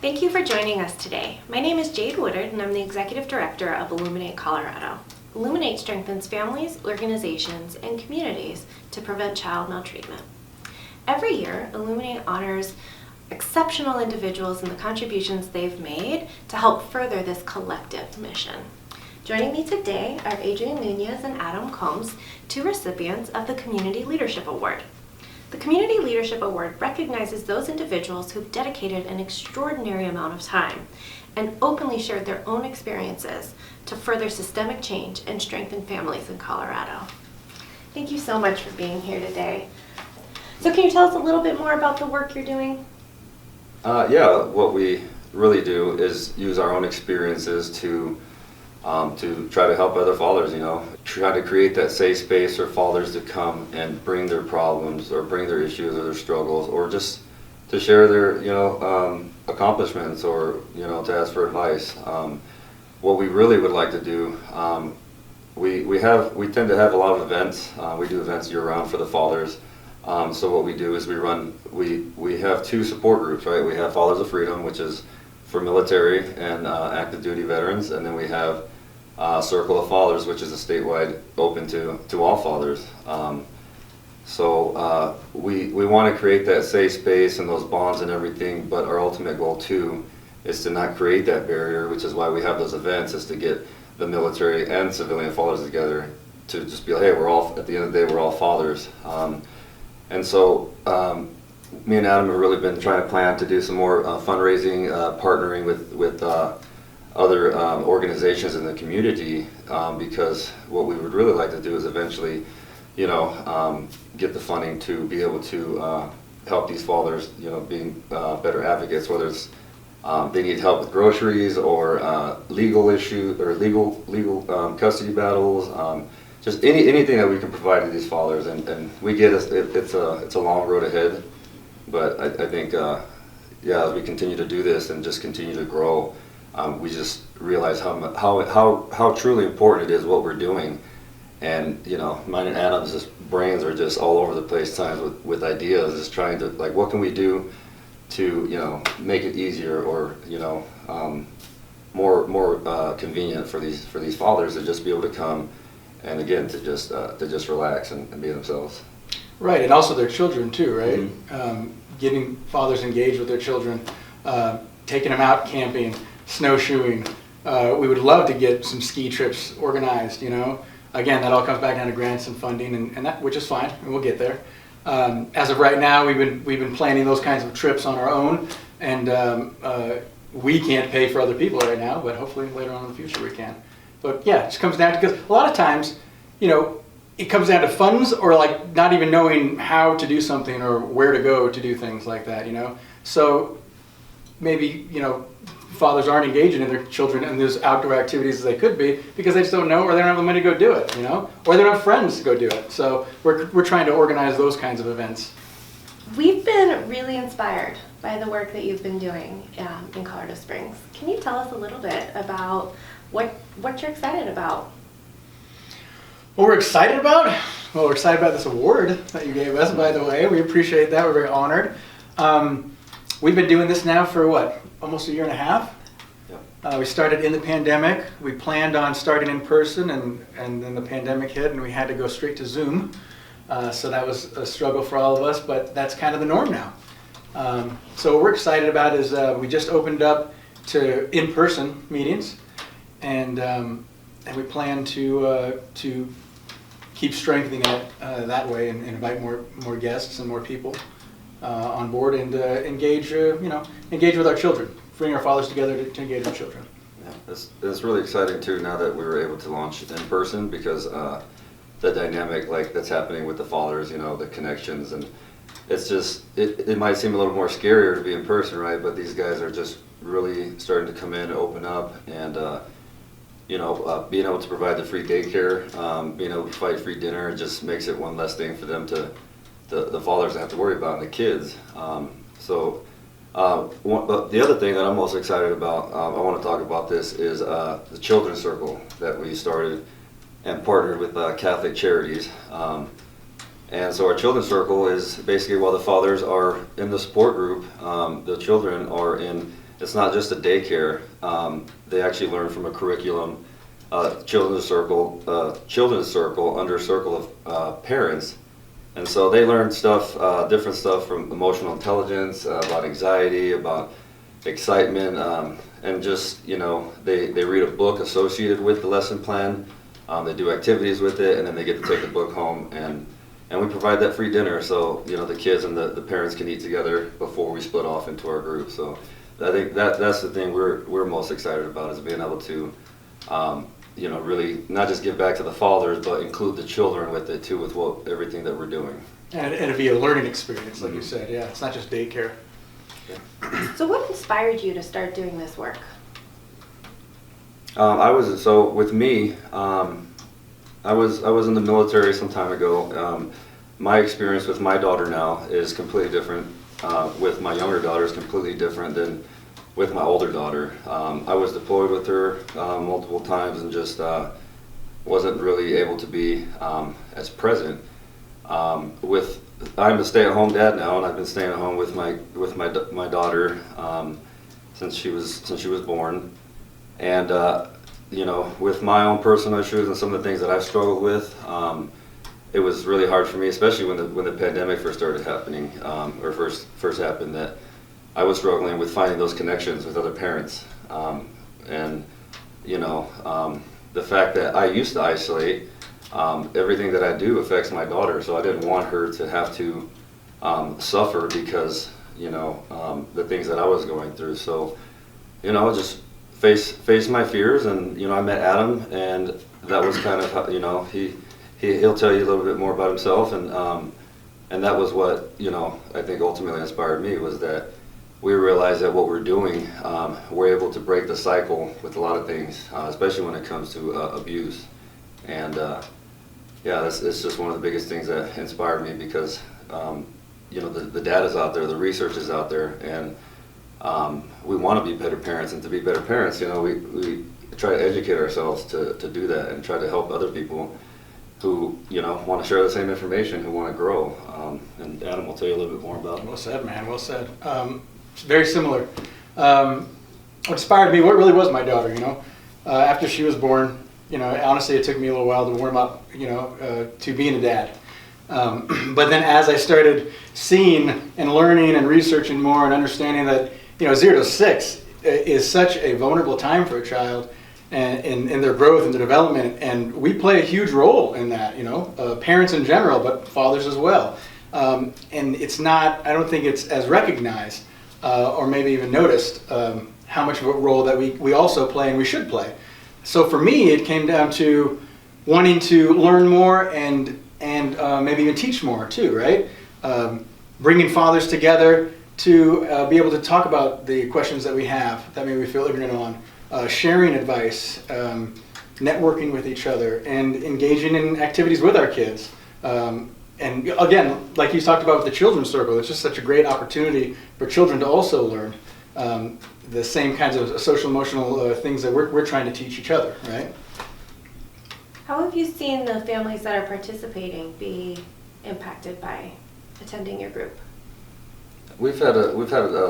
Thank you for joining us today. My name is Jade Woodard and I'm the Executive Director of Illuminate Colorado. Illuminate strengthens families, organizations, and communities to prevent child maltreatment. Every year, Illuminate honors exceptional individuals and the contributions they've made to help further this collective mission. Joining me today are Adrian Nuñez and Adam Combs, two recipients of the Community Leadership Award. The Community Leadership Award recognizes those individuals who've dedicated an extraordinary amount of time and openly shared their own experiences to further systemic change and strengthen families in Colorado. Thank you so much for being here today. So can you tell us a little bit more about the work you're doing? What we really do is use our own experiences to try to help other fathers, try to create that safe space for fathers to come and bring their problems or bring their issues or their struggles, or just to share their, accomplishments, or, to ask for advice. What we really would like to do, we tend to have a lot of events. We do events year round for the fathers. So what we do is we have two support groups, right? We have Fathers of Freedom, which is for military and active duty veterans, and then we have Circle of Fathers, which is a statewide open to all fathers. We want to create that safe space and those bonds and everything, but our ultimate goal too is to not create that barrier, which is why we have those events, is to get the military and civilian fathers together to just be like, hey, we're all, at the end of the day, we're all fathers. Me and Adam have really been trying to plan to do some more fundraising, partnering with other organizations in the community, because what we would really like to do is eventually, get the funding to be able to help these fathers, being better advocates, whether it's they need help with groceries or legal issues or legal custody battles. Just anything that we can provide to these fathers, and we get it's a long road ahead, but I think as we continue to do this and just continue to grow, we just realize how truly important it is what we're doing, and mine and Adam's brains are just all over the place times with ideas, just trying to what can we do to make it easier or more convenient for these fathers to just be able to come. And again, to just relax and be themselves. Right, and also their children too, right? Mm-hmm. Getting fathers engaged with their children, taking them out camping, snowshoeing. We would love to get some ski trips organized. Again, that all comes back down to grants and funding, and that, which is fine, and we'll get there. As of right now, we've been planning those kinds of trips on our own, and we can't pay for other people right now, but hopefully later on in the future we can. But yeah, it just comes down to, because a lot of times, it comes down to funds or not even knowing how to do something or where to go to do things like that, So maybe, fathers aren't engaging in their children in those outdoor activities as they could be because they just don't know, or they don't have the money to go do it, or they don't have friends to go do it. So we're trying to organize those kinds of events. We've been really inspired by the work that you've been doing in Colorado Springs. Can you tell us a little bit about what you're excited about? What we're excited about? Well, we're excited about this award that you gave us, by the way. We appreciate that. We're very honored. We've been doing this now for almost a year and a half. Yep. We started in the pandemic. We planned on starting in person, and then the pandemic hit, and we had to go straight to Zoom. So that was a struggle for all of us, but that's kind of the norm now. So what we're excited about is we just opened up to in-person meetings, and we plan to keep strengthening it that way, and invite more guests and more people on board, and engage with our children, bring our fathers together to engage with children. Yeah, it's really exciting too now that we were able to launch in person, because the dynamic that's happening with the fathers, the connections, and it's just it might seem a little more scarier to be in person, right? But these guys are just really starting to come in and open up, and being able to provide the free daycare, being able to provide free dinner, just makes it one less thing for them the fathers to have to worry about, and the kids. The other thing that I'm most excited about, I want to talk about this, is the Children's Circle that we started and partnered with Catholic Charities. And so our Children's Circle is basically, while the fathers are in the support group, the children are in it's not just a daycare. They actually learn from a curriculum, children's circle under a circle of parents. And so they learn stuff, different stuff from emotional intelligence, about anxiety, about excitement, and just, they read a book associated with the lesson plan. They do activities with it, and then they get to take the book home, and we provide that free dinner, so the kids and the parents can eat together before we split off into our group. So I think that's the thing we're most excited about, is being able to really not just give back to the fathers, but include the children with it too, with everything that we're doing. And it'd be a learning experience, like you said. Yeah, it's not just daycare. So what inspired you to start doing this work? With me, I was in the military some time ago. My experience with my daughter now is completely different. With my younger daughter is completely different than with my older daughter. I was deployed with her multiple times and just wasn't really able to be as present. I'm a stay-at-home dad now, and I've been staying at home with my daughter since she was born. And with my own personal issues and some of the things that I've struggled with, it was really hard for me, especially when the pandemic first started happening, or first happened, that I was struggling with finding those connections with other parents. The fact that I used to isolate, everything that I do affects my daughter, so I didn't want her to have to suffer because the things that I was going through. So just face my fears, and I met Adam, and that was kind of how, he'll tell you a little bit more about himself, and that was what I think ultimately inspired me, was that we realized that what we're doing, we're able to break the cycle with a lot of things, especially when it comes to abuse. And it's just one of the biggest things that inspired me, because the data's out there, the research is out there, and we want to be better parents. And to be better parents, we try to educate ourselves to do that, and try to help other people who want to share the same information, who want to grow. And Adam will tell you a little bit more about it. Well said, man. Well said. It's very similar. What inspired me, what really was my daughter, after she was born, honestly, it took me a little while to warm up, to being a dad. But then as I started seeing and learning and researching more and understanding that, 0 to 6 is such a vulnerable time for a child, and in their growth and their development, and we play a huge role in that, parents in general, but fathers as well. And it's not, I don't think it's as recognized, or maybe even noticed, how much of a role that we also play and we should play. So for me, it came down to wanting to learn more and maybe even teach more too, right? Bringing fathers together to be able to talk about the questions that we have that maybe we feel ignorant on, sharing advice, networking with each other, and engaging in activities with our kids. And again, like you talked about with the children's circle, it's just such a great opportunity for children to also learn the same kinds of social emotional things that we're trying to teach each other, right? How have you seen the families that are participating be impacted by attending your group? We've had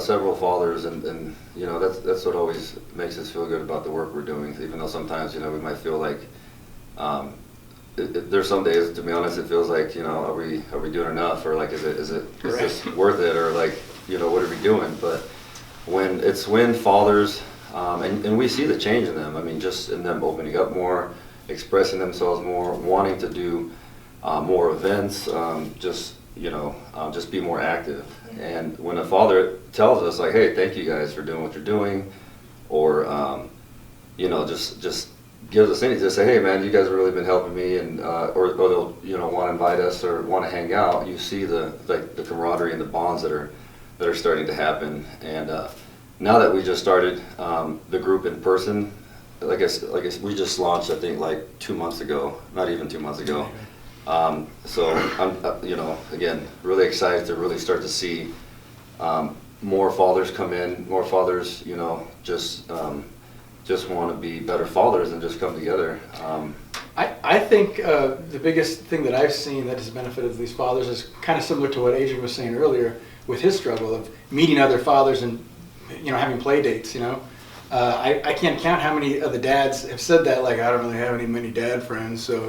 several fathers, and that's what always makes us feel good about the work we're doing. Even though sometimes we might feel like there's some days, to be honest, it feels like are we doing enough, or like is this worth it, or like what are we doing? But when fathers and we see the change in them. I mean, just in them opening up more, expressing themselves more, wanting to do more events, just be more active. And when a father tells us like, hey, thank you guys for doing what you're doing, or just gives us anything to say, hey man, you guys have really been helping me, and or they'll want to invite us or want to hang out. You see the camaraderie and the bonds that are starting to happen. And now that we just started the group in person, like I guess we just launched, I think, like 2 months ago, not even 2 months ago. So I'm, again, really excited to really start to see more fathers come in, more fathers, just want to be better fathers and just come together. I think the biggest thing that I've seen that has benefited these fathers is kind of similar to what Adrian was saying earlier with his struggle of meeting other fathers and having play dates, I can't count how many of the dads have said that, like, I don't really have many dad friends, so,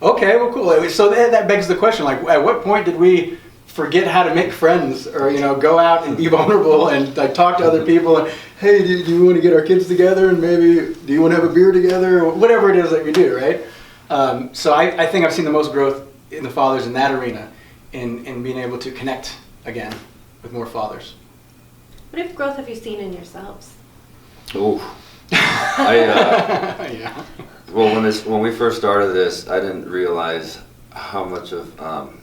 okay, well, cool. So that begs the question, like, at what point did we forget how to make friends, or, go out and be vulnerable and, like, talk to other people and, hey, do you want to get our kids together, and maybe, do you want to have a beer together, or whatever it is that we do, right? So I think I've seen the most growth in the fathers in that arena, in being able to connect again with more fathers. What if growth have you seen in yourselves? Oh, Yeah. well, when we first started this, I didn't realize how much of, I'll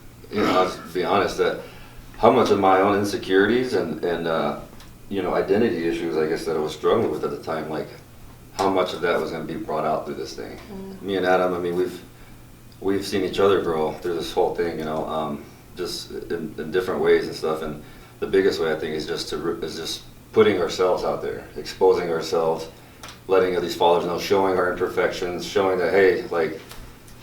be honest, that how much of my own insecurities and identity issues, I guess, that I was struggling with at the time, like how much of that was going to be brought out through this thing. Me and Adam, I mean, we've seen each other grow through this whole thing, just in different ways and stuff. And the biggest way, I think, is just putting ourselves out there, exposing ourselves, letting these fathers know, showing our imperfections, showing that, hey, like,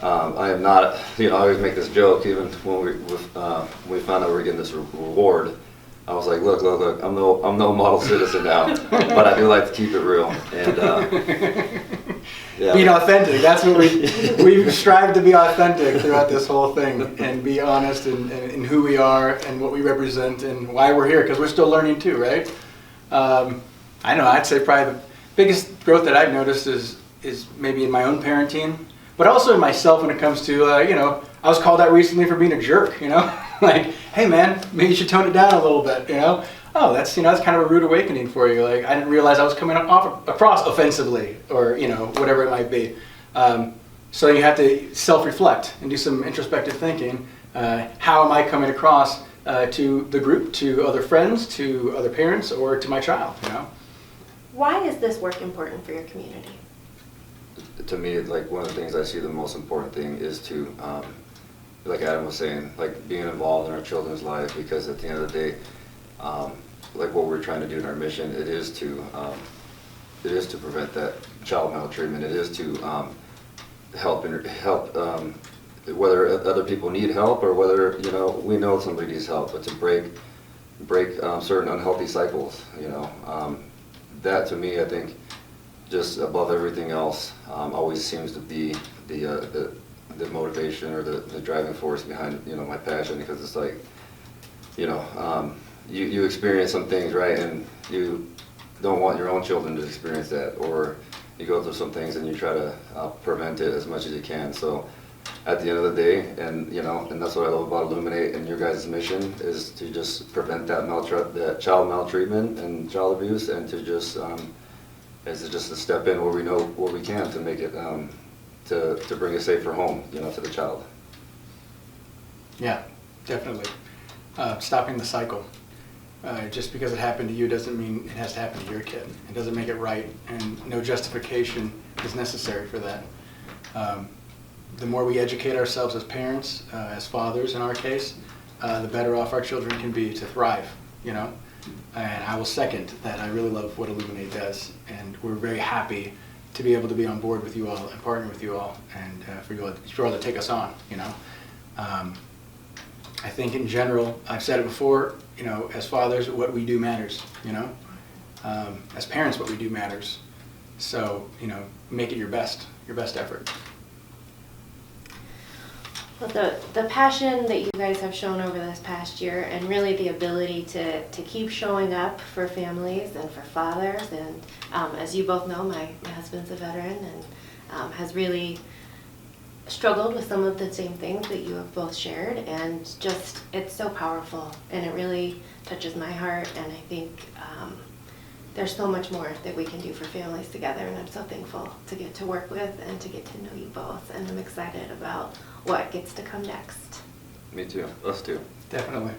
I am not, I always make this joke, even when we found out we were getting this reward. I was like, look, I'm no model citizen now, but I do like to keep it real. And yeah. Being authentic, that's what we strive to be authentic throughout this whole thing, and be honest in who we are and what we represent and why we're here, because we're still learning too, right? I know, I'd say probably the biggest growth that I've noticed is maybe in my own parenting, but also in myself when it comes to, I was called out recently for being a jerk, like, hey man, maybe you should tone it down a little bit, Oh, that's kind of a rude awakening for you. Like, I didn't realize I was coming across offensively, or, whatever it might be. So you have to self-reflect and do some introspective thinking. How am I coming across to the group, to other friends, to other parents, or to my child, Why is this work important for your community? To me, like, one of the things I see the most important thing is to, like Adam was saying, like, being involved in our children's lives, because at the end of the day, like what we're trying to do in our mission, it is to prevent that child maltreatment. It is to help whether other people need help, or whether we know somebody needs help, but to break certain unhealthy cycles. That, to me, I think, just above everything else, always seems to be the motivation, or the driving force behind my passion, because it's like you experience some things, right, and you don't want your own children to experience that, or you go through some things and you try to prevent it as much as you can. So at the end of the day, and that's what I love about Illuminate and your guys' mission, is to just prevent that child maltreatment and child abuse, and to just to step in where we know what we can to make it to bring a safer home to the child. Yeah, definitely. Stopping the cycle. Just because it happened to you doesn't mean it has to happen to your kid. It doesn't make it right, and no justification is necessary for that. The more we educate ourselves as parents, as fathers in our case, the better off our children can be to thrive, And I will second that. I really love what Illuminate does, and we're very happy to be able to be on board with you all and partner with you all, and for you all to take us on, I think in general, I've said it before, as fathers, what we do matters, as parents, what we do matters. So, make it your best effort. Well, the passion that you guys have shown over this past year, and really the ability to keep showing up for families and for fathers, and as you both know, my husband's a veteran and has really struggled with some of the same things that you have both shared, and just, it's so powerful, and it really touches my heart, and I think there's so much more that we can do for families together, and I'm so thankful to get to work with and to get to know you both, and I'm excited about what gets to come next. Me too. Us too. Definitely.